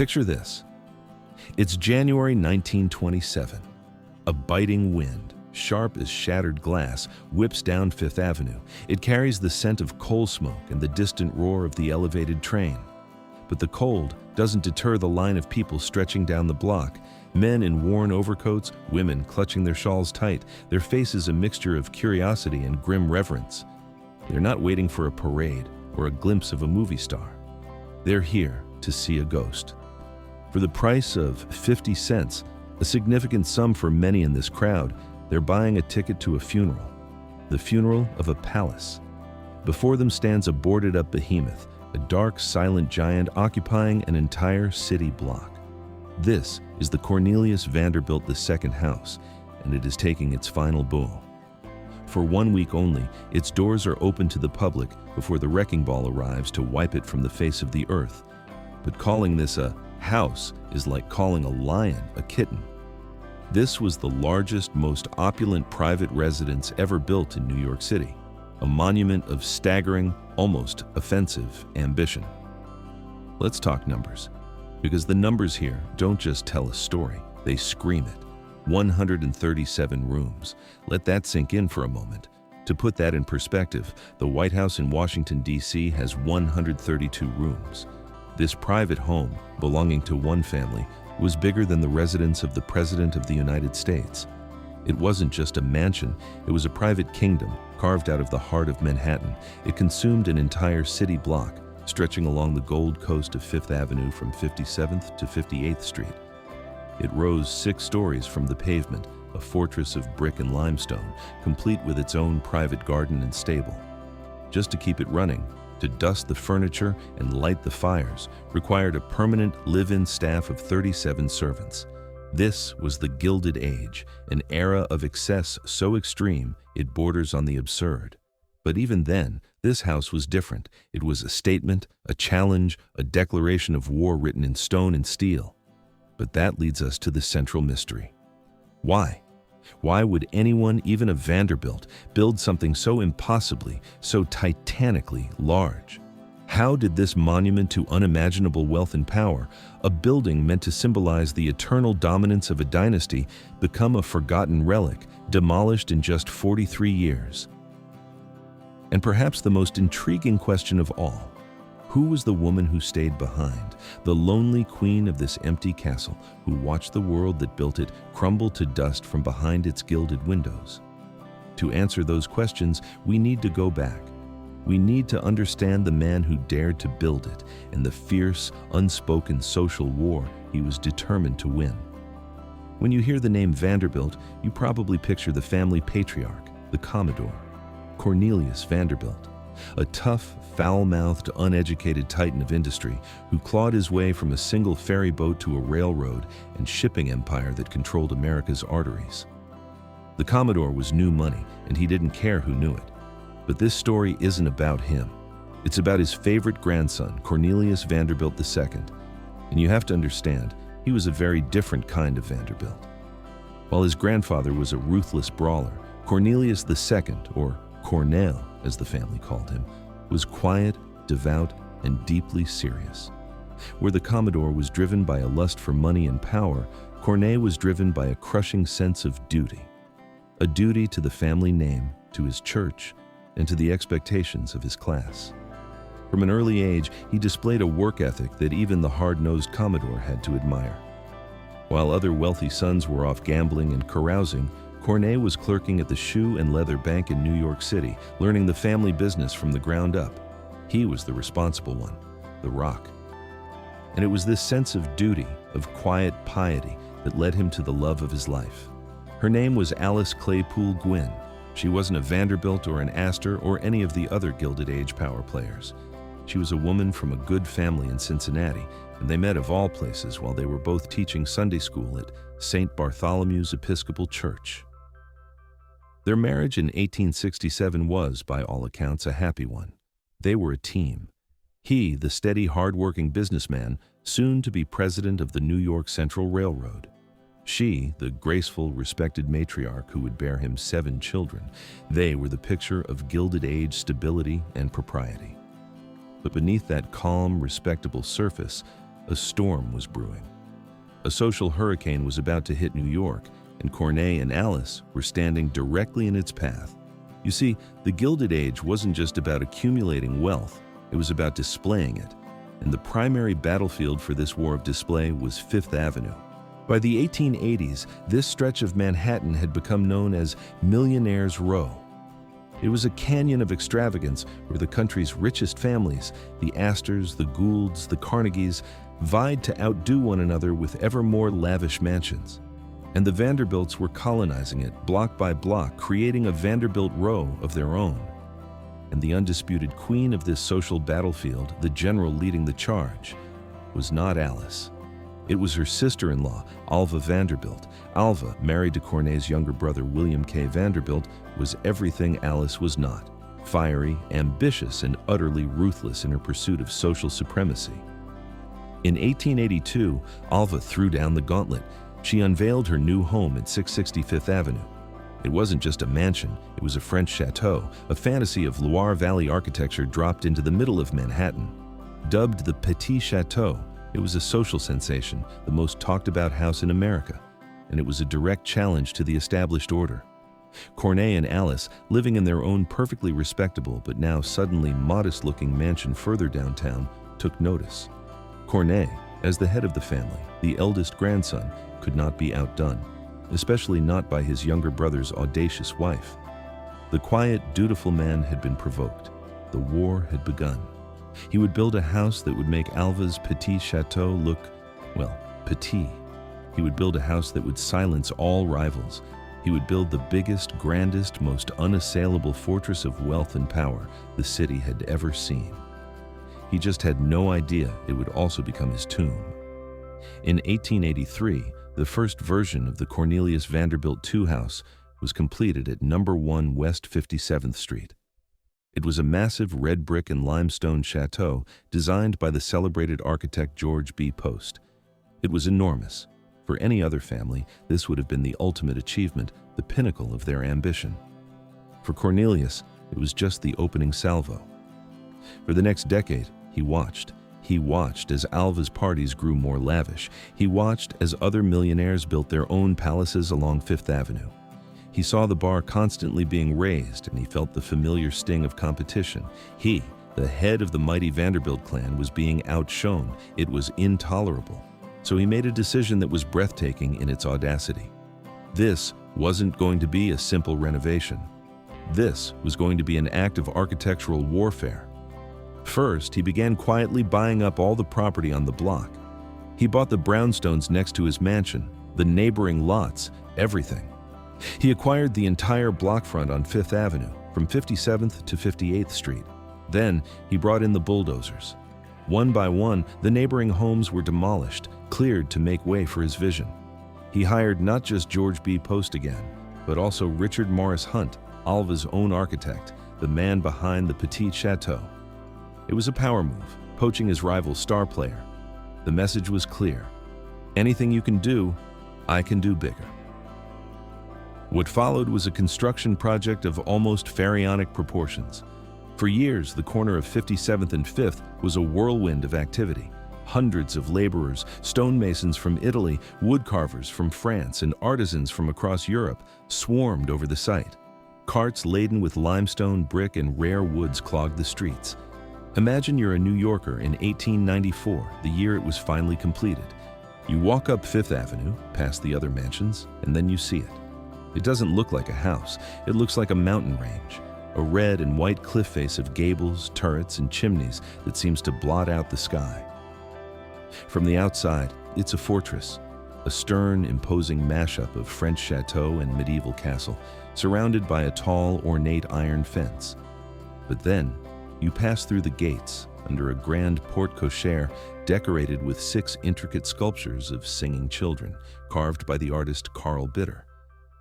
Picture this. It's January 1927. A biting wind, sharp as shattered glass, whips down Fifth Avenue. It carries the scent of coal smoke and the distant roar of the elevated train. But the cold doesn't deter the line of people stretching down the block. Men in worn overcoats, women clutching their shawls tight, their faces a mixture of curiosity and grim reverence. They're not waiting for a parade or a glimpse of a movie star. They're here to see a ghost. For the price of 50 cents, a significant sum for many in this crowd, they're buying a ticket to a funeral. The funeral of a palace. Before them stands a boarded-up behemoth, a dark, silent giant occupying an entire city block. This is the Cornelius Vanderbilt II house, and it is taking its final bow. For 1 week only, its doors are open to the public before the wrecking ball arrives to wipe it from the face of the earth. But calling this a house is like calling a lion a kitten. This was the largest, most opulent private residence ever built in New York City, a monument of staggering, almost offensive ambition. Let's talk numbers, because the numbers here don't just tell a story, they scream it. 137 rooms. Let that sink in for a moment. To put that in perspective, the White House in Washington, D.C. has 132 rooms. This private home, belonging to one family, was bigger than the residence of the President of the United States. It wasn't just a mansion, it was a private kingdom carved out of the heart of Manhattan. It consumed an entire city block, stretching along the Gold Coast of Fifth Avenue from 57th to 58th Street. It rose 6 stories from the pavement, a fortress of brick and limestone, complete with its own private garden and stable. Just to keep it running, to dust the furniture and light the fires, required a permanent live-in staff of 37 servants. This was the Gilded Age, an era of excess so extreme it borders on the absurd. But even then, this house was different. It was a statement, a challenge, a declaration of war written in stone and steel. But that leads us to the central mystery. Why? Why would anyone, even a Vanderbilt, build something so impossibly, so titanically large? How did this monument to unimaginable wealth and power, a building meant to symbolize the eternal dominance of a dynasty, become a forgotten relic, demolished in just 43 years? And perhaps the most intriguing question of all, who was the woman who stayed behind, the lonely queen of this empty castle, who watched the world that built it crumble to dust from behind its gilded windows? To answer those questions, we need to go back. We need to understand the man who dared to build it and the fierce, unspoken social war he was determined to win. When you hear the name Vanderbilt, you probably picture the family patriarch, the Commodore, Cornelius Vanderbilt, a tough, foul-mouthed, uneducated titan of industry who clawed his way from a single ferry boat to a railroad and shipping empire that controlled America's arteries. The Commodore was new money, and he didn't care who knew it. But this story isn't about him. It's about his favorite grandson, Cornelius Vanderbilt II. And you have to understand, he was a very different kind of Vanderbilt. While his grandfather was a ruthless brawler, Cornelius II, or Cornell as the family called him, was quiet, devout, and deeply serious. Where the Commodore was driven by a lust for money and power, Cornet was driven by a crushing sense of duty. A duty to the family name, to his church, and to the expectations of his class. From an early age, he displayed a work ethic that even the hard-nosed Commodore had to admire. While other wealthy sons were off gambling and carousing, Cornet was clerking at the Shoe and Leather Bank in New York City, learning the family business from the ground up. He was the responsible one, the rock. And it was this sense of duty, of quiet piety, that led him to the love of his life. Her name was Alice Claypool Gwynn. She wasn't a Vanderbilt or an Astor or any of the other Gilded Age power players. She was a woman from a good family in Cincinnati, and they met of all places while they were both teaching Sunday school at St. Bartholomew's Episcopal Church. Their marriage in 1867 was, by all accounts, a happy one. They were a team. He, the steady, hard-working businessman, soon to be president of the New York Central Railroad. She, the graceful, respected matriarch who would bear him 7 children. They were the picture of Gilded Age stability and propriety. But beneath that calm, respectable surface A storm was brewing. A social hurricane was about to hit New York, and Corneille and Alice were standing directly in its path. You see, the Gilded Age wasn't just about accumulating wealth, it was about displaying it. And the primary battlefield for this war of display was Fifth Avenue. By the 1880s, this stretch of Manhattan had become known as Millionaire's Row. It was a canyon of extravagance where the country's richest families, the Astors, the Goulds, the Carnegies, vied to outdo one another with ever more lavish mansions. And the Vanderbilts were colonizing it block by block, creating a Vanderbilt Row of their own. And the undisputed queen of this social battlefield, the general leading the charge, was not Alice. It was her sister-in-law, Alva Vanderbilt. Alva, married to Corneille's younger brother William K. Vanderbilt, was everything Alice was not: fiery, ambitious, and utterly ruthless in her pursuit of social supremacy. In 1882, Alva threw down the gauntlet. She unveiled her new home at 660 Fifth Avenue. It wasn't just a mansion, it was a French chateau, a fantasy of Loire Valley architecture dropped into the middle of Manhattan. Dubbed the Petit Chateau, it was a social sensation, the most talked about house in America, and it was a direct challenge to the established order. Corneille and Alice, living in their own perfectly respectable but now suddenly modest-looking mansion further downtown, took notice. Corneille, as the head of the family, the eldest grandson, could not be outdone, especially not by his younger brother's audacious wife. The quiet, dutiful man had been provoked. The war had begun. He would build a house that would make Alva's Petit Chateau look, well, petit. He would build a house that would silence all rivals. He would build the biggest, grandest, most unassailable fortress of wealth and power the city had ever seen. He just had no idea it would also become his tomb. In 1883, the first version of the Cornelius Vanderbilt II house was completed at No. 1 West 57th Street. It was a massive red brick and limestone chateau designed by the celebrated architect George B. Post. It was enormous. For any other family, this would have been the ultimate achievement, the pinnacle of their ambition. For Cornelius, it was just the opening salvo. For the next decade, he watched. He watched as Alva's parties grew more lavish. He watched as other millionaires built their own palaces along Fifth Avenue. He saw the bar constantly being raised, and he felt the familiar sting of competition. He, the head of the mighty Vanderbilt clan, was being outshone. It was intolerable. So he made a decision that was breathtaking in its audacity. This wasn't going to be a simple renovation. This was going to be an act of architectural warfare. First, he began quietly buying up all the property on the block. He bought the brownstones next to his mansion, the neighboring lots, everything. He acquired the entire block front on Fifth Avenue, from 57th to 58th Street. Then, he brought in the bulldozers. One by one, the neighboring homes were demolished, cleared to make way for his vision. He hired not just George B. Post again, but also Richard Morris Hunt, Alva's own architect, the man behind the Petit Chateau. It was a power move, poaching his rival star player. The message was clear. Anything you can do, I can do bigger. What followed was a construction project of almost pharaonic proportions. For years, the corner of 57th and 5th was a whirlwind of activity. Hundreds of laborers, stonemasons from Italy, woodcarvers from France, and artisans from across Europe swarmed over the site. Carts laden with limestone, brick, and rare woods clogged the streets. Imagine you're a New Yorker in 1894, the year it was finally completed. You walk up Fifth Avenue, past the other mansions, and then you see it. It doesn't look like a house. It looks like a mountain range, a red and white cliff face of gables, turrets, and chimneys that seems to blot out the sky. From the outside, it's a fortress, a stern, imposing mashup of French chateau and medieval castle, surrounded by a tall, ornate iron fence. But then, you pass through the gates, under a grand porte cochere decorated with 6 intricate sculptures of singing children, carved by the artist Carl Bitter.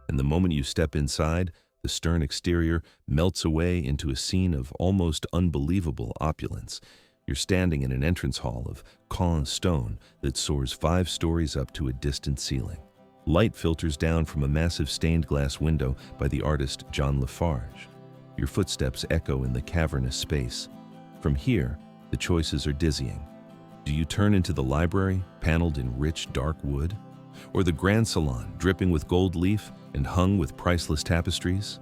And the moment you step inside, the stern exterior melts away into a scene of almost unbelievable opulence. You're standing in an entrance hall of Caen stone that soars 5 stories up to a distant ceiling. Light filters down from a massive stained glass window by the artist John Lafarge. Your footsteps echo in the cavernous space. From here, the choices are dizzying. Do you turn into the library, paneled in rich, dark wood? Or the grand salon, dripping with gold leaf and hung with priceless tapestries?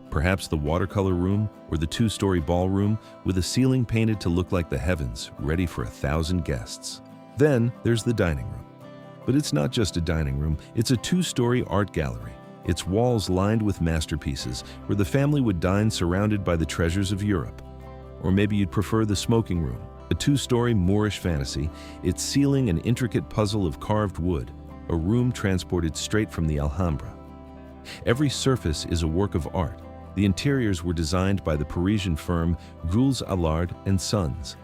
Perhaps the watercolor room or the two-story ballroom with a ceiling painted to look like the heavens, ready for 1,000 guests. Then there's the dining room. But it's not just a dining room, it's a two-story art gallery. Its walls lined with masterpieces, where the family would dine surrounded by the treasures of Europe. Or maybe you'd prefer the smoking room, a two-story Moorish fantasy, its ceiling an intricate puzzle of carved wood, a room transported straight from the Alhambra. Every surface is a work of art. The interiors were designed by the Parisian firm Gilded Age and Sons.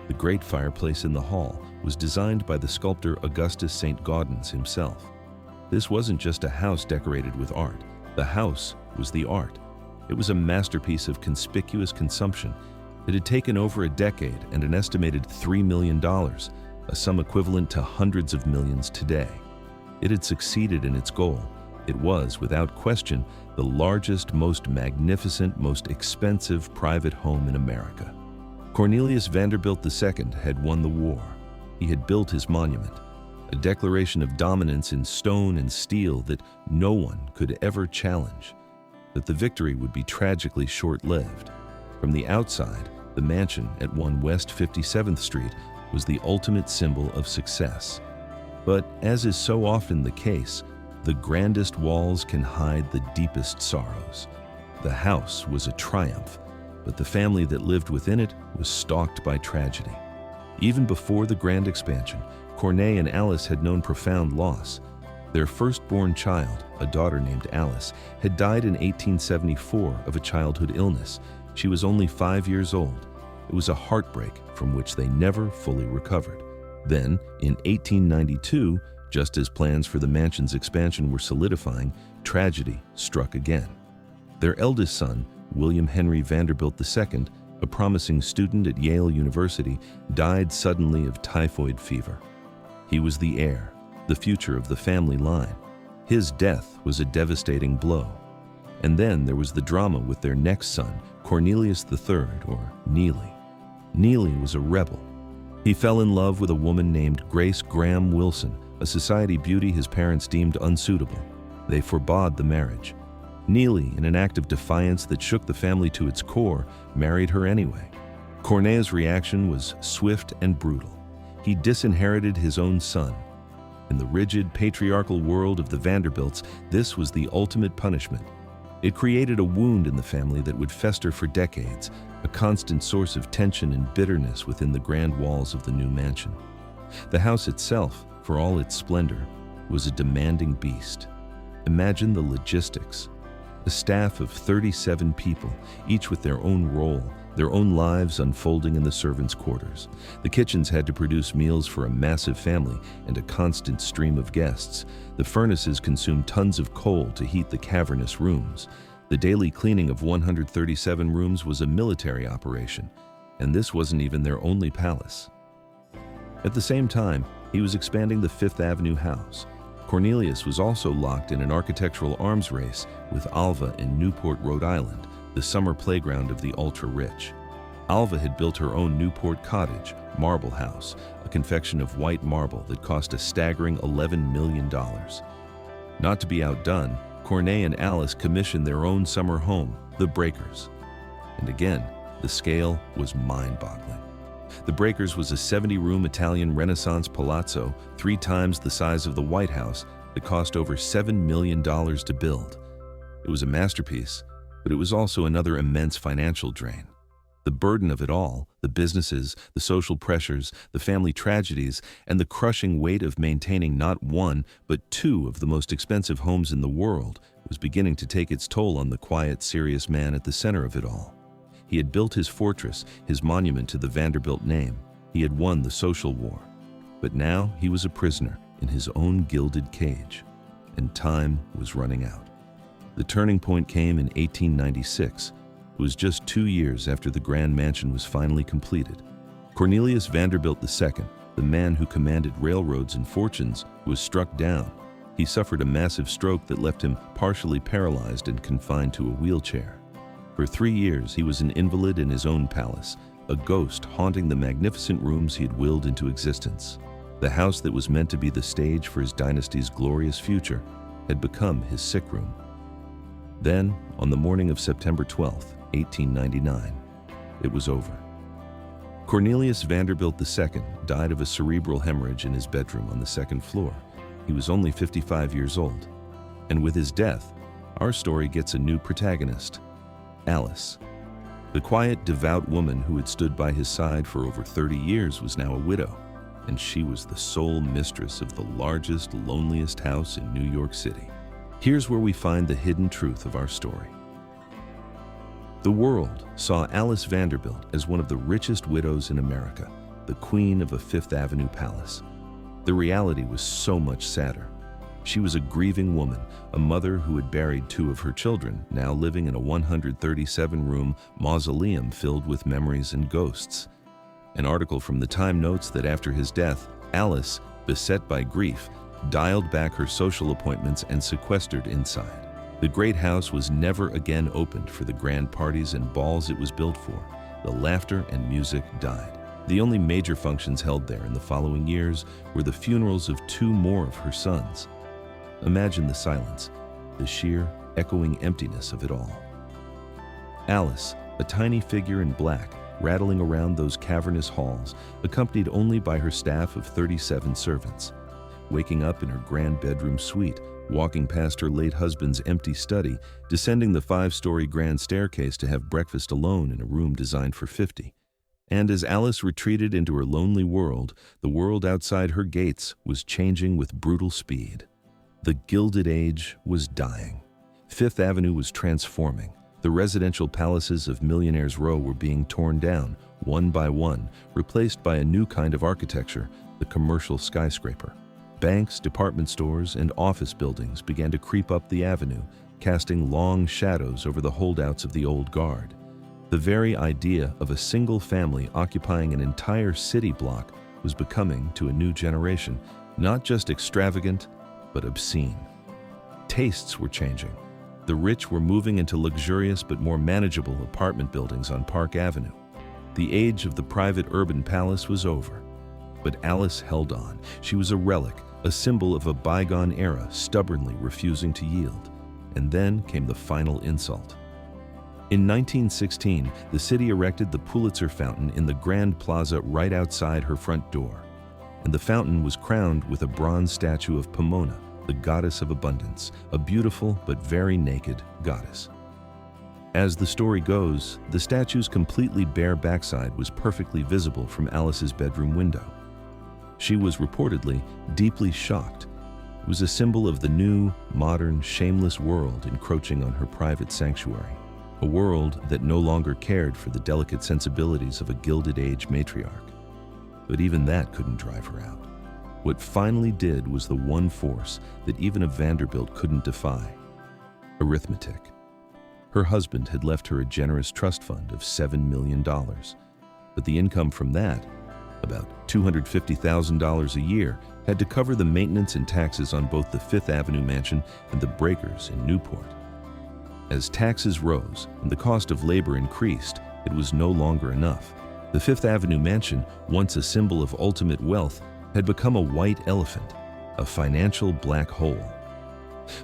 The great fireplace in the hall was designed by the sculptor Augustus St. Gaudens himself. This wasn't just a house decorated with art. The house was the art. It was a masterpiece of conspicuous consumption. It had taken over a decade and an estimated $3 million, a sum equivalent to hundreds of millions today. It had succeeded in its goal. It was, without question, the largest, most magnificent, most expensive private home in America. Cornelius Vanderbilt II had won the war. He had built his monument, a declaration of dominance in stone and steel that no one could ever challenge. But the victory would be tragically short-lived. From the outside, the mansion at 1 West 57th Street was the ultimate symbol of success. But as is so often the case, the grandest walls can hide the deepest sorrows. The house was a triumph, but the family that lived within it was stalked by tragedy. Even before the grand expansion, Corneille and Alice had known profound loss. Their firstborn child, a daughter named Alice, had died in 1874 of a childhood illness. She was only 5 years old. It was a heartbreak from which they never fully recovered. Then, in 1892, just as plans for the mansion's expansion were solidifying, tragedy struck again. Their eldest son, William Henry Vanderbilt II, a promising student at Yale University, died suddenly of typhoid fever. He was the heir, the future of the family line. His death was a devastating blow. And then there was the drama with their next son, Cornelius III, or Neely. Neely was a rebel. He fell in love with a woman named Grace Graham Wilson, a society beauty his parents deemed unsuitable. They forbade the marriage. Neely, in an act of defiance that shook the family to its core, married her anyway. Corneille's reaction was swift and brutal. He disinherited his own son. In the rigid, patriarchal world of the Vanderbilts, this was the ultimate punishment. It created a wound in the family that would fester for decades, a constant source of tension and bitterness within the grand walls of the new mansion. The house itself, for all its splendor, was a demanding beast. Imagine the logistics. A staff of 37 people, each with their own role, their own lives unfolding in the servants' quarters. The kitchens had to produce meals for a massive family and a constant stream of guests. The furnaces consumed tons of coal to heat the cavernous rooms. The daily cleaning of 137 rooms was a military operation, and this wasn't even their only palace. At the same time, he was expanding the Fifth Avenue house. Cornelius was also locked in an architectural arms race with Alva in Newport, Rhode Island, the summer playground of the ultra-rich. Alva had built her own Newport cottage, Marble House, a confection of white marble that cost a staggering $11 million. Not to be outdone, Corneille and Alice commissioned their own summer home, the Breakers. And again, the scale was mind-boggling. The Breakers was a 70-room Italian Renaissance palazzo, 3 times the size of the White House, that cost over $7 million to build. It was a masterpiece, but it was also another immense financial drain. The burden of it all, the businesses, the social pressures, the family tragedies, and the crushing weight of maintaining not one, but 2 of the most expensive homes in the world, was beginning to take its toll on the quiet, serious man at the center of it all. He had built his fortress, his monument to the Vanderbilt name. He had won the social war. But now he was a prisoner in his own gilded cage, and time was running out. The turning point came in 1896. It was just 2 years after the grand mansion was finally completed. Cornelius Vanderbilt II, the man who commanded railroads and fortunes, was struck down. He suffered a massive stroke that left him partially paralyzed and confined to a wheelchair. For 3 years, he was an invalid in his own palace, a ghost haunting the magnificent rooms he had willed into existence. The house that was meant to be the stage for his dynasty's glorious future had become his sick room. Then, on the morning of September 12, 1899, it was over. Cornelius Vanderbilt II died of a cerebral hemorrhage in his bedroom on the second floor. He was only 55 years old. And with his death, our story gets a new protagonist, Alice. The quiet, devout woman who had stood by his side for over 30 years was now a widow, and she was the sole mistress of the largest, loneliest house in New York City. Here's where we find the hidden truth of our story. The world saw Alice Vanderbilt as one of the richest widows in America, the queen of a Fifth Avenue palace. The reality was so much sadder. She was a grieving woman, a mother who had buried two of her children, now living in a 137-room mausoleum filled with memories and ghosts. An article from the Time notes that after his death, Alice, beset by grief, dialed back her social appointments and sequestered inside. The great house was never again opened for the grand parties and balls it was built for. The laughter and music died. The only major functions held there in the following years were the funerals of two more of her sons. Imagine the silence, the sheer, echoing emptiness of it all. Alice, a tiny figure in black, rattling around those cavernous halls, accompanied only by her staff of 37 servants. Waking up in her grand bedroom suite, walking past her late husband's empty study, descending the 5-story grand staircase to have breakfast alone in a room designed for 50. And as Alice retreated into her lonely world, the world outside her gates was changing with brutal speed. The Gilded Age was dying. Fifth Avenue was transforming. The residential palaces of Millionaires Row were being torn down, one by one, replaced by a new kind of architecture, the commercial skyscraper. Banks, department stores, and office buildings began to creep up the avenue, casting long shadows over the holdouts of the old guard. The very idea of a single family occupying an entire city block was becoming, to a new generation, not just extravagant, but obscene. Tastes were changing. The rich were moving into luxurious but more manageable apartment buildings on Park Avenue. The age of the private urban palace was over. But Alice held on. She was a relic, a symbol of a bygone era, stubbornly refusing to yield. And then came the final insult. In 1916, the city erected the Pulitzer Fountain in the Grand Plaza right outside her front door. And the fountain was crowned with a bronze statue of Pomona, the goddess of abundance, a beautiful but very naked goddess. As the story goes, the statue's completely bare backside was perfectly visible from Alice's bedroom window. She was reportedly deeply shocked. It was a symbol of the new, modern, shameless world encroaching on her private sanctuary, a world that no longer cared for the delicate sensibilities of a Gilded Age matriarch. But even that couldn't drive her out. What finally did was the one force that even a Vanderbilt couldn't defy: arithmetic. Her husband had left her a generous trust fund of $7 million, but the income from that, about $250,000 a year, had to cover the maintenance and taxes on both the Fifth Avenue mansion and the breakers in Newport. As taxes rose and the cost of labor increased, it was no longer enough. The Fifth Avenue mansion, once a symbol of ultimate wealth, had become a white elephant, a financial black hole.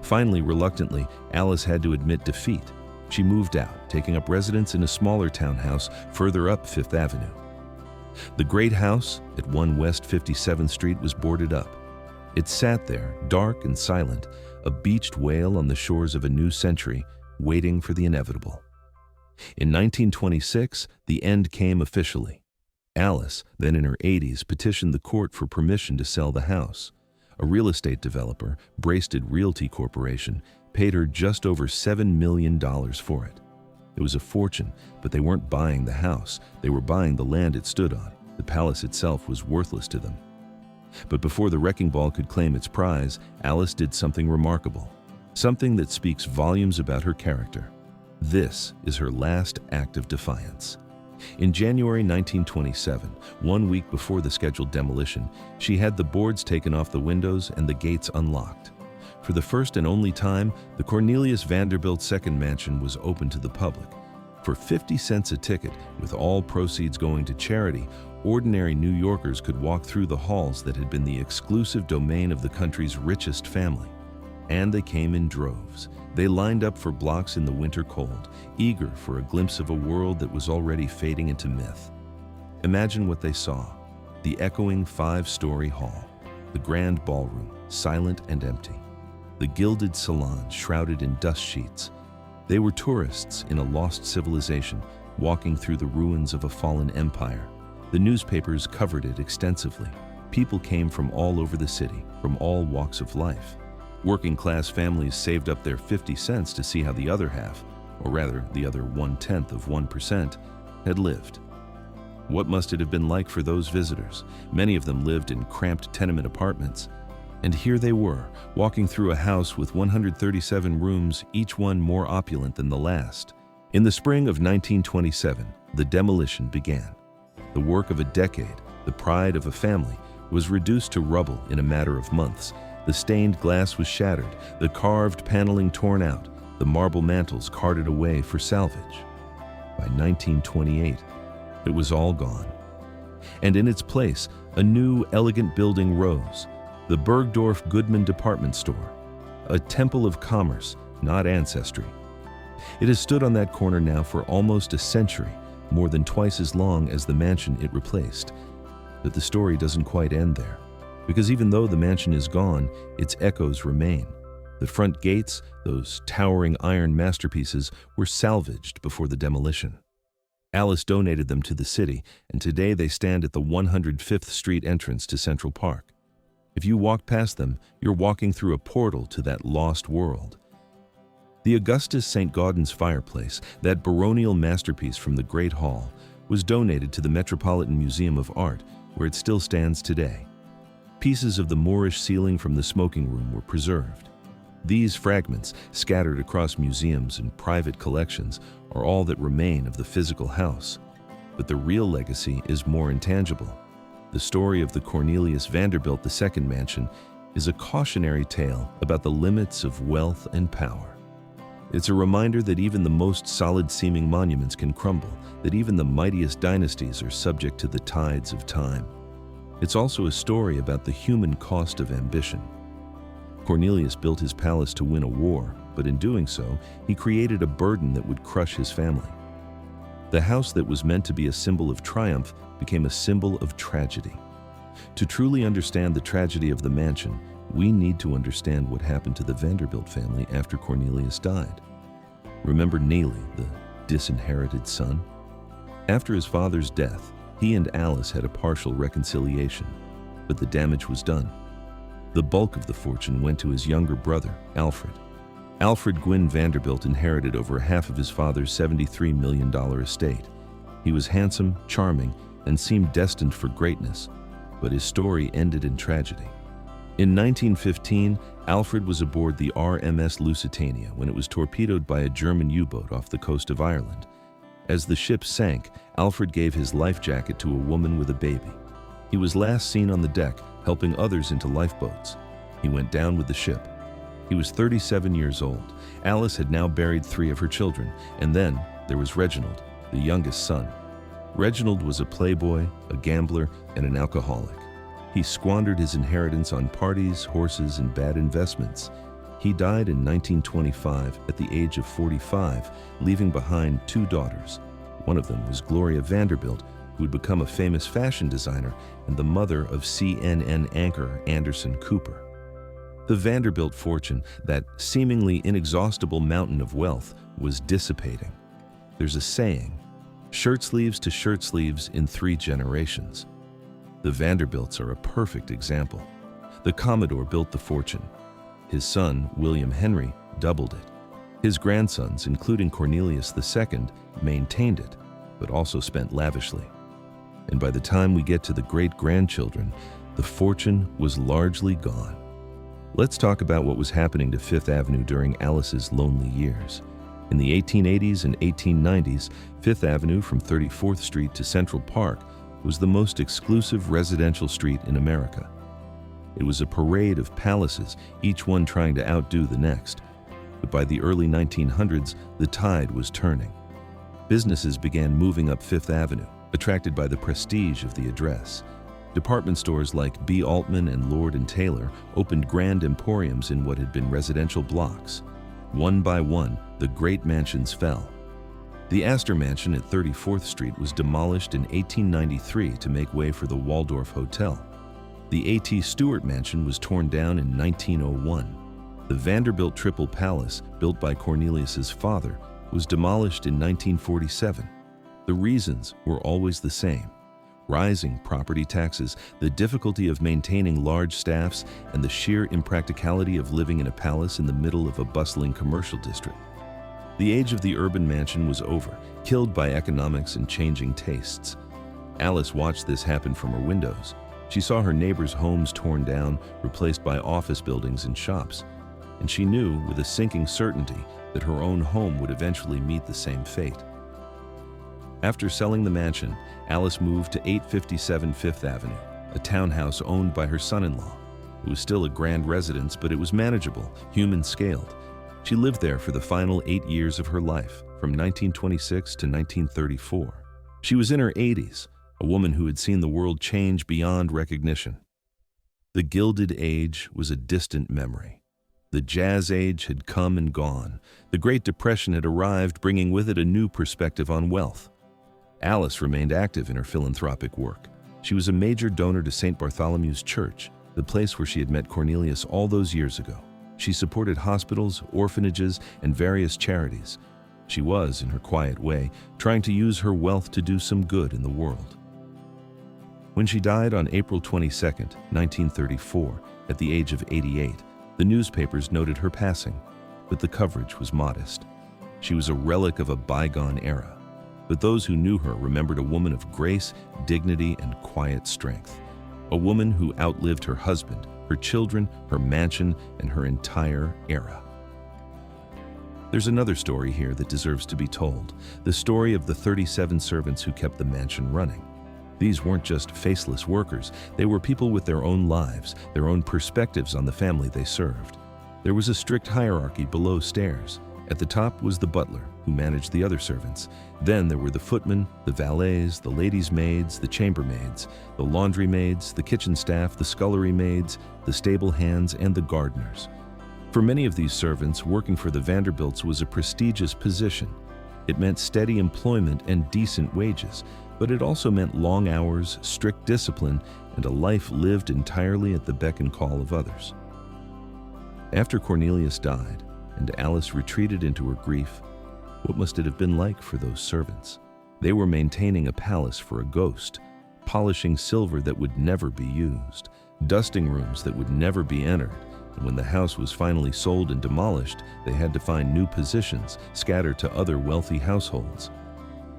Finally, reluctantly, Alice had to admit defeat. She moved out, taking up residence in a smaller townhouse further up Fifth Avenue. The great house at 1 West 57th Street was boarded up. It sat there, dark and silent, a beached whale on the shores of a new century, waiting for the inevitable. In 1926, the end came officially. Alice, then in her 80s, petitioned the court for permission to sell the house. A real estate developer, Brasted Realty Corporation, paid her just over $7 million for it. It was a fortune, but they weren't buying the house. They were buying the land it stood on. The palace itself was worthless to them. But before the wrecking ball could claim its prize, Alice did something remarkable, something that speaks volumes about her character. This is her last act of defiance. In January 1927, 1 week before the scheduled demolition, she had the boards taken off the windows and the gates unlocked. For the first and only time, the Cornelius Vanderbilt II mansion was open to the public. For 50 cents a ticket, with all proceeds going to charity, ordinary New Yorkers could walk through the halls that had been the exclusive domain of the country's richest family. And they came in droves. They lined up for blocks in the winter cold, eager for a glimpse of a world that was already fading into myth. Imagine what they saw: the echoing 5-story hall, the grand ballroom, silent and empty, the gilded salon shrouded in dust sheets. They were tourists in a lost civilization, walking through the ruins of a fallen empire. The newspapers covered it extensively. People came from all over the city, from all walks of life. Working-class families saved up their 50 cents to see how the other half, or rather the other 1/10%, had lived. What must it have been like for those visitors? Many of them lived in cramped tenement apartments. And here they were, walking through a house with 137 rooms, each one more opulent than the last. In the spring of 1927, the demolition began. The work of a decade, the pride of a family, was reduced to rubble in a matter of months. The stained glass was shattered, the carved paneling torn out, the marble mantels carted away for salvage. By 1928, it was all gone. And in its place, a new, elegant building rose, the Bergdorf Goodman department store, a temple of commerce, not ancestry. It has stood on that corner now for almost a century, more than twice as long as the mansion it replaced. But the story doesn't quite end there, because even though the mansion is gone, its echoes remain. The front gates, those towering iron masterpieces, were salvaged before the demolition. Alice donated them to the city, and today they stand at the 105th Street entrance to Central Park. If you walk past them, you're walking through a portal to that lost world. The Augustus St. Gaudens fireplace, that baronial masterpiece from the Great Hall, was donated to the Metropolitan Museum of Art, where it still stands today. Pieces of the Moorish ceiling from the smoking room were preserved. These fragments, scattered across museums and private collections, are all that remain of the physical house. But the real legacy is more intangible. The story of the Cornelius Vanderbilt II mansion is a cautionary tale about the limits of wealth and power. It's a reminder that even the most solid-seeming monuments can crumble, that even the mightiest dynasties are subject to the tides of time. It's also a story about the human cost of ambition. Cornelius built his palace to win a war, but in doing so, he created a burden that would crush his family. The house that was meant to be a symbol of triumph became a symbol of tragedy. To truly understand the tragedy of the mansion, we need to understand what happened to the Vanderbilt family after Cornelius died. Remember Neely, the disinherited son? After his father's death, he and Alice had a partial reconciliation, but the damage was done. The bulk of the fortune went to his younger brother, Alfred. Alfred Gwynn Vanderbilt inherited over half of his father's $73 million estate. He was handsome, charming, and seemed destined for greatness, but his story ended in tragedy. In 1915, Alfred was aboard the RMS Lusitania when it was torpedoed by a German U-boat off the coast of Ireland. As the ship sank, Alfred gave his life jacket to a woman with a baby. He was last seen on the deck, helping others into lifeboats. He went down with the ship. He was 37 years old. Alice had now buried 3 of her children, and then there was Reginald, the youngest son. Reginald was a playboy, a gambler, and an alcoholic. He squandered his inheritance on parties, horses, and bad investments. He died in 1925 at the age of 45, leaving behind 2 daughters. One of them was Gloria Vanderbilt, who would become a famous fashion designer and the mother of CNN anchor Anderson Cooper. The Vanderbilt fortune, that seemingly inexhaustible mountain of wealth, was dissipating. There's a saying, shirt sleeves to shirt sleeves in 3 generations. The Vanderbilts are a perfect example. The Commodore built the fortune. His son, William Henry, doubled it. His grandsons, including Cornelius II, maintained it, but also spent lavishly. And by the time we get to the great-grandchildren, the fortune was largely gone. Let's talk about what was happening to Fifth Avenue during Alice's lonely years. In the 1880s and 1890s, Fifth Avenue from 34th Street to Central Park was the most exclusive residential street in America. It was a parade of palaces, each one trying to outdo the next. But by the early 1900s, the tide was turning. Businesses began moving up Fifth Avenue, attracted by the prestige of the address. Department stores like B. Altman and Lord & Taylor opened grand emporiums in what had been residential blocks. One by one, the great mansions fell. The Astor Mansion at 34th Street was demolished in 1893 to make way for the Waldorf Hotel. The A.T. Stewart Mansion was torn down in 1901. The Vanderbilt Triple Palace, built by Cornelius's father, was demolished in 1947. The reasons were always the same: rising property taxes, the difficulty of maintaining large staffs, and the sheer impracticality of living in a palace in the middle of a bustling commercial district. The age of the urban mansion was over, killed by economics and changing tastes. Alice watched this happen from her windows. She saw her neighbors' homes torn down, replaced by office buildings and shops. And she knew with a sinking certainty that her own home would eventually meet the same fate. After selling the mansion, Alice moved to 857 Fifth Avenue, a townhouse owned by her son-in-law. It was still a grand residence, but it was manageable, human-scaled. She lived there for the final 8 years of her life, from 1926 to 1934. She was in her 80s, a woman who had seen the world change beyond recognition. The Gilded Age was a distant memory. The Jazz Age had come and gone. The Great Depression had arrived, bringing with it a new perspective on wealth. Alice remained active in her philanthropic work. She was a major donor to St. Bartholomew's Church, the place where she had met Cornelius all those years ago. She supported hospitals, orphanages, and various charities. She was, in her quiet way, trying to use her wealth to do some good in the world. When she died on April 22, 1934, at the age of 88, the newspapers noted her passing, but the coverage was modest. She was a relic of a bygone era, but those who knew her remembered a woman of grace, dignity, and quiet strength. A woman who outlived her husband, her children, her mansion, and her entire era. There's another story here that deserves to be told, the story of the 37 servants who kept the mansion running. These weren't just faceless workers, they were people with their own lives, their own perspectives on the family they served. There was a strict hierarchy below stairs. At the top was the butler, who managed the other servants. Then there were the footmen, the valets, the ladies' maids, the chambermaids, the laundry maids, the kitchen staff, the scullery maids, the stable hands, and the gardeners. For many of these servants, working for the Vanderbilts was a prestigious position. It meant steady employment and decent wages, but it also meant long hours, strict discipline, and a life lived entirely at the beck and call of others. After Cornelius died, and Alice retreated into her grief, what must it have been like for those servants? They were maintaining a palace for a ghost, polishing silver that would never be used, dusting rooms that would never be entered, and when the house was finally sold and demolished, they had to find new positions scattered to other wealthy households.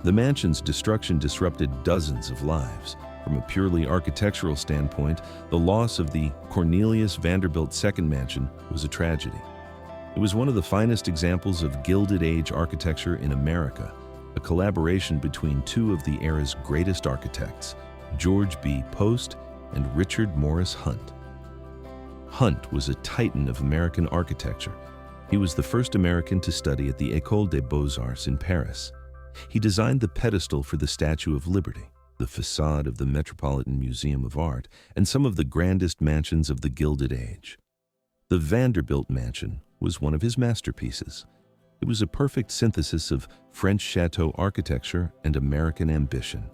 The mansion's destruction disrupted dozens of lives. From a purely architectural standpoint, the loss of the Cornelius Vanderbilt II mansion was a tragedy. It was one of the finest examples of Gilded Age architecture in America, a collaboration between two of the era's greatest architects, George B. Post and Richard Morris Hunt. Hunt was a titan of American architecture. He was the first American to study at the École des Beaux-Arts in Paris. He designed the pedestal for the Statue of Liberty, the facade of the Metropolitan Museum of Art, and some of the grandest mansions of the Gilded Age. The Vanderbilt Mansion was one of his masterpieces. It was a perfect synthesis of French chateau architecture and American ambition.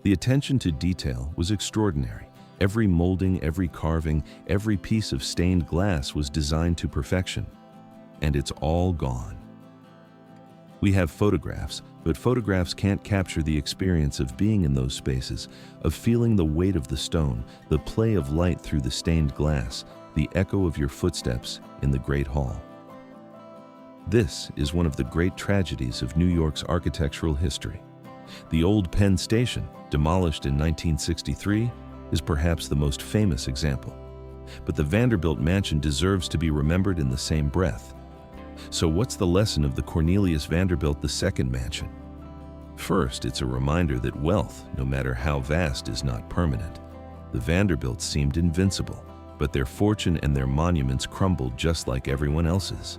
The attention to detail was extraordinary. Every molding, every carving, every piece of stained glass was designed to perfection. And it's all gone. We have photographs, but photographs can't capture the experience of being in those spaces, of feeling the weight of the stone, the play of light through the stained glass, the echo of your footsteps in the Great Hall. This is one of the great tragedies of New York's architectural history. The old Penn Station, demolished in 1963, is perhaps the most famous example. But the Vanderbilt Mansion deserves to be remembered in the same breath. So what's the lesson of the Cornelius Vanderbilt II mansion? First, it's a reminder that wealth, no matter how vast, is not permanent. The Vanderbilts seemed invincible, but their fortune and their monuments crumbled just like everyone else's.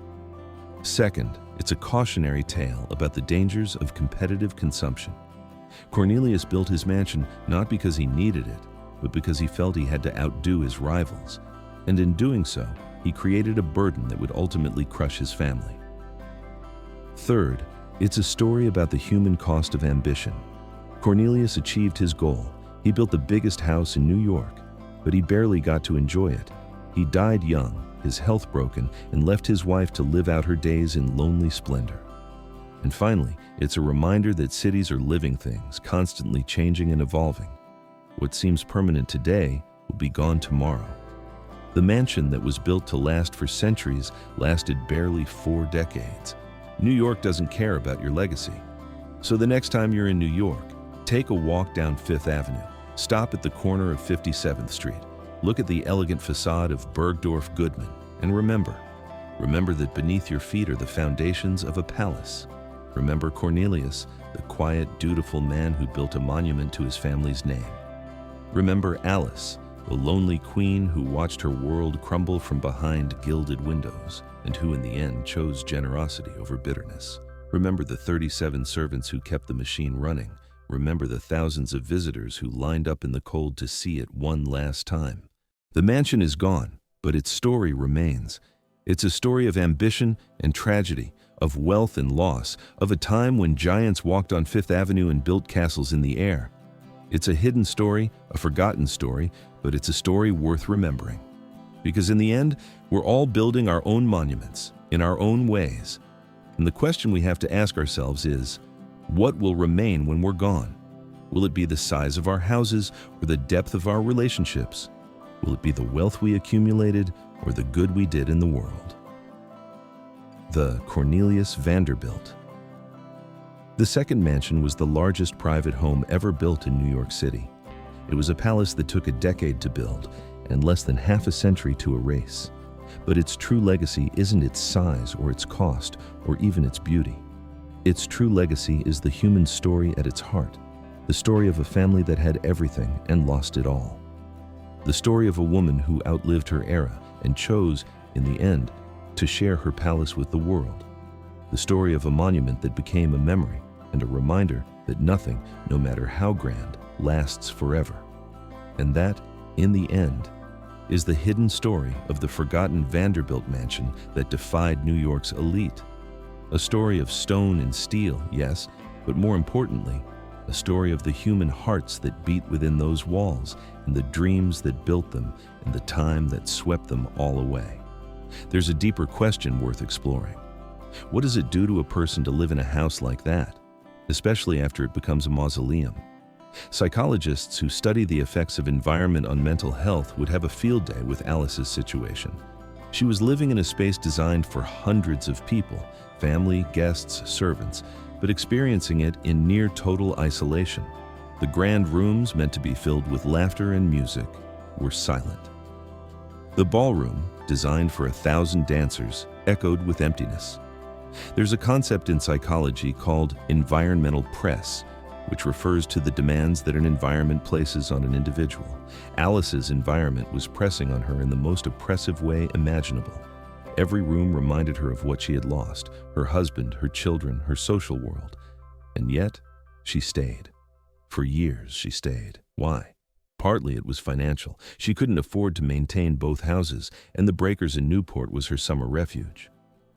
Second, It's a cautionary tale about the dangers of competitive consumption. Cornelius built his mansion not because he needed it, but because he felt he had to outdo his rivals. And in doing so, he created a burden that would ultimately crush his family. Third, it's a story about the human cost of ambition. Cornelius achieved his goal. He built the biggest house in New York, but he barely got to enjoy it. He died young, his health broken, and left his wife to live out her days in lonely splendor. And finally, it's a reminder that cities are living things, constantly changing and evolving. What seems permanent today will be gone tomorrow. The mansion that was built to last for centuries lasted barely 4 decades. New York doesn't care about your legacy. So the next time you're in New York, take a walk down Fifth Avenue. Stop at the corner of 57th Street. Look at the elegant facade of Bergdorf Goodman, and remember that beneath your feet are the foundations of a palace. Remember Cornelius, the quiet, dutiful man who built a monument to his family's name. Remember Alice, the lonely queen who watched her world crumble from behind gilded windows, and who in the end chose generosity over bitterness. Remember the 37 servants who kept the machine running. Remember the thousands of visitors who lined up in the cold to see it one last time. The mansion is gone, but its story remains. It's a story of ambition and tragedy, of wealth and loss, of a time when giants walked on Fifth Avenue and built castles in the air. It's a hidden story, a forgotten story, but it's a story worth remembering. Because in the end, we're all building our own monuments, in our own ways. And the question we have to ask ourselves is, what will remain when we're gone? Will it be the size of our houses or the depth of our relationships? Will it be the wealth we accumulated or the good we did in the world? The Cornelius Vanderbilt. The second mansion was the largest private home ever built in New York City. It was a palace that took a decade to build and less than half a century to erase. But its true legacy isn't its size or its cost or even its beauty. Its true legacy is the human story at its heart, the story of a family that had everything and lost it all. The story of a woman who outlived her era and chose, in the end, to share her palace with the world. The story of a monument that became a memory and a reminder that nothing, no matter how grand, lasts forever. And that, in the end, is the hidden story of the forgotten Vanderbilt mansion that defied New York's elite. A story of stone and steel, yes, but more importantly, a story of the human hearts that beat within those walls and the dreams that built them and the time that swept them all away. There's a deeper question worth exploring. What does it do to a person to live in a house like that, especially after it becomes a mausoleum? Psychologists who study the effects of environment on mental health would have a field day with Alice's situation. She was living in a space designed for hundreds of people, family, guests, servants, but experiencing it in near total isolation. The grand rooms, meant to be filled with laughter and music, were silent. The ballroom, designed for 1,000 dancers, echoed with emptiness. There's a concept in psychology called environmental press, which refers to the demands that an environment places on an individual. Alice's environment was pressing on her in the most oppressive way imaginable. Every room reminded her of what she had lost, her husband, her children, her social world. And yet, she stayed. For years, she stayed. Why? Partly it was financial. She couldn't afford to maintain both houses, and the Breakers in Newport was her summer refuge.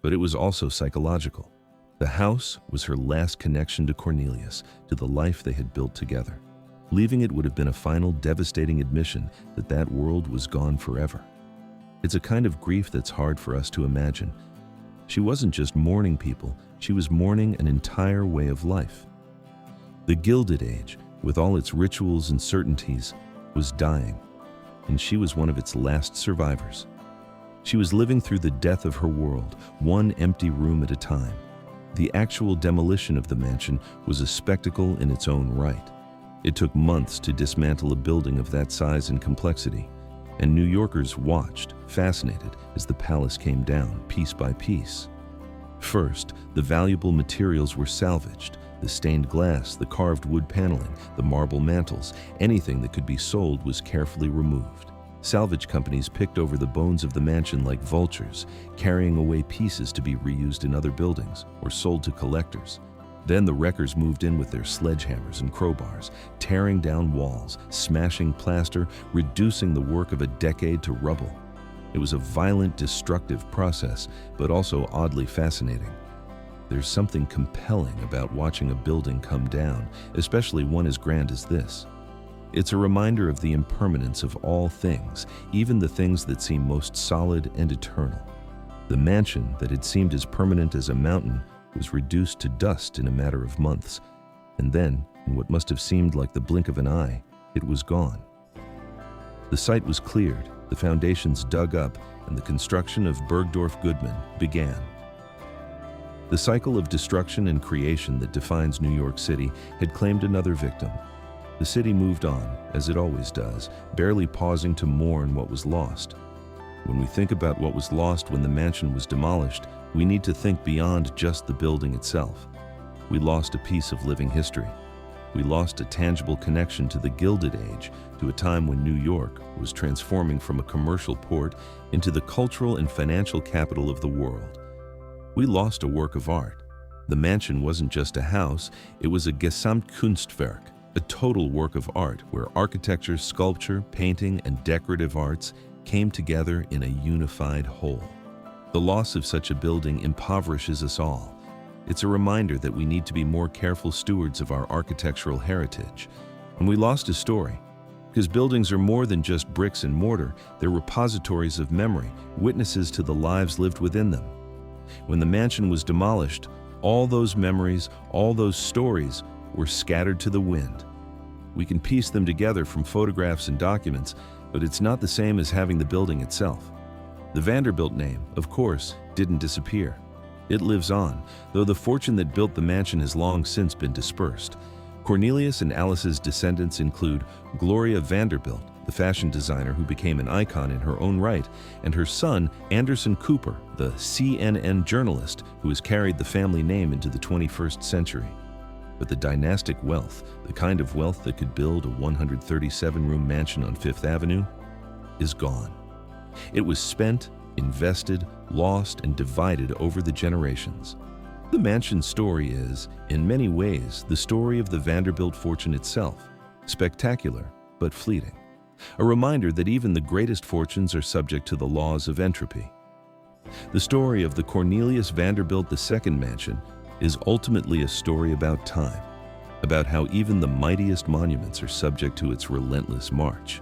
But it was also psychological. The house was her last connection to Cornelius, to the life they had built together. Leaving it would have been a final devastating admission that that world was gone forever. It's a kind of grief that's hard for us to imagine. She wasn't just mourning people, she was mourning an entire way of life. The Gilded Age, with all its rituals and certainties, was dying, and she was one of its last survivors. She was living through the death of her world, one empty room at a time. The actual demolition of the mansion was a spectacle in its own right. It took months to dismantle a building of that size and complexity, and New Yorkers watched, fascinated, as the palace came down piece by piece. First, the valuable materials were salvaged: the stained glass, the carved wood paneling, the marble mantels. Anything that could be sold was carefully removed. Salvage companies picked over the bones of the mansion like vultures, carrying away pieces to be reused in other buildings or sold to collectors. Then the wreckers moved in with their sledgehammers and crowbars, tearing down walls, smashing plaster, reducing the work of a decade to rubble. It was a violent, destructive process, but also oddly fascinating. There's something compelling about watching a building come down, especially one as grand as this. It's a reminder of the impermanence of all things, even the things that seem most solid and eternal. The mansion that had seemed as permanent as a mountain was reduced to dust in a matter of months, and then, in what must have seemed like the blink of an eye, it was gone. The site was cleared, the foundations dug up, and the construction of Bergdorf Goodman began. The cycle of destruction and creation that defines New York City had claimed another victim. The city moved on, as it always does, barely pausing to mourn what was lost. When we think about what was lost when the mansion was demolished, we need to think beyond just the building itself. We lost a piece of living history. We lost a tangible connection to the Gilded Age, to a time when New York was transforming from a commercial port into the cultural and financial capital of the world. We lost a work of art. The mansion wasn't just a house, it was a Gesamtkunstwerk, a total work of art where architecture, sculpture, painting, and decorative arts came together in a unified whole. The loss of such a building impoverishes us all. It's a reminder that we need to be more careful stewards of our architectural heritage. And we lost a story, because buildings are more than just bricks and mortar. They're repositories of memory, witnesses to the lives lived within them. When the mansion was demolished, all those memories, all those stories were scattered to the wind. We can piece them together from photographs and documents, but it's not the same as having the building itself. The Vanderbilt name, of course, didn't disappear. It lives on, though the fortune that built the mansion has long since been dispersed. Cornelius and Alice's descendants include Gloria Vanderbilt, the fashion designer who became an icon in her own right, and her son, Anderson Cooper, the CNN journalist who has carried the family name into the 21st century. But the dynastic wealth, the kind of wealth that could build a 137-room mansion on Fifth Avenue, is gone. It was spent, invested, lost, and divided over the generations. The mansion's story is, in many ways, the story of the Vanderbilt fortune itself, spectacular but fleeting. A reminder that even the greatest fortunes are subject to the laws of entropy. The story of the Cornelius Vanderbilt II mansion is ultimately a story about time, about how even the mightiest monuments are subject to its relentless march,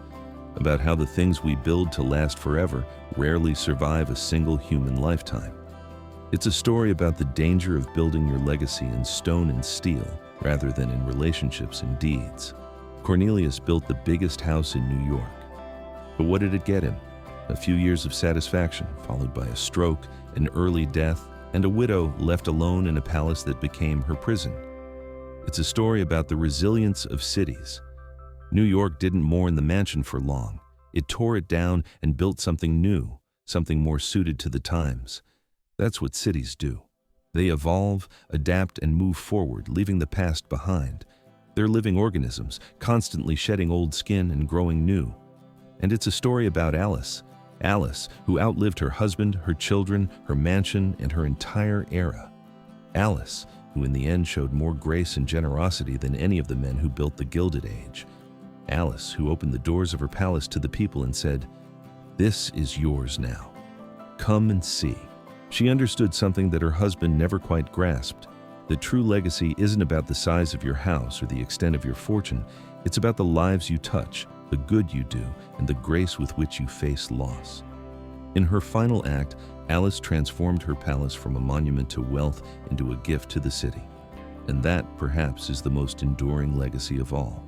about how the things we build to last forever rarely survive a single human lifetime. It's a story about the danger of building your legacy in stone and steel rather than in relationships and deeds. Cornelius built the biggest house in New York. But what did it get him? A few years of satisfaction, followed by a stroke, an early death, and a widow left alone in a palace that became her prison. It's a story about the resilience of cities. New York didn't mourn the mansion for long. It tore it down and built something new, something more suited to the times. That's what cities do. They evolve, adapt, and move forward, leaving the past behind. They're living organisms, constantly shedding old skin and growing new. And it's a story about Alice, who outlived her husband, her children, her mansion, and her entire era. Alice, who in the end showed more grace and generosity than any of the men who built the Gilded Age. Alice, who opened the doors of her palace to the people and said, "This is yours now. Come and see." She understood something that her husband never quite grasped. The true legacy isn't about the size of your house or the extent of your fortune. It's about the lives you touch, the good you do, and the grace with which you face loss. In her final act, Alice transformed her palace from a monument to wealth into a gift to the city. And that, perhaps, is the most enduring legacy of all.